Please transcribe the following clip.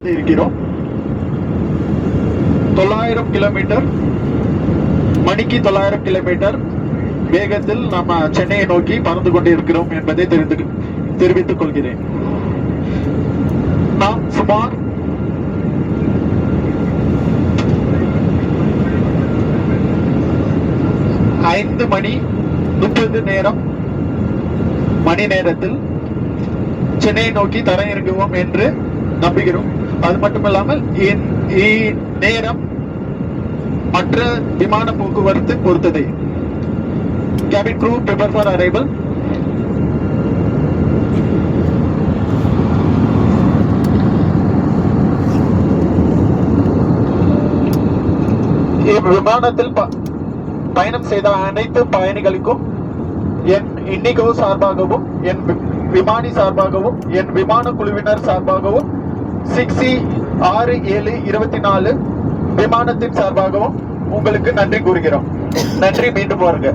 இருக்கிறோம். 900 கிலோமீட்டர் மணிக்கு 900 கிலோமீட்டர் வேகத்தில் நம்ம சென்னையை நோக்கி பறந்து கொண்டு இருக்கிறோம் என்பதை தெரிவித்துக் கொள்கிறேன். நாம் சுமார் 5:30 மணி நேரத்தில் சென்னையை நோக்கி தரையிறங்குவோம் என்று நம்புகிறோம். அது மட்டுமல்லாமல் நேரம் மற்ற விமான போக்குவரத்து பொறுத்தது. Cabin crew prepare for arrival. விமானத்தில் பயணம் செய்த அனைத்து பயணிகளுக்கும் என் இண்டிகோ சார்பாகவும் என் விமானி சார்பாகவும் என் விமான குழுவினர் சார்பாகவும் 6C6724 விமானத்தின் சார்பாகவும் உங்களுக்கு நன்றி கூறுகிறோம். நன்றி. மீண்டும் வருக.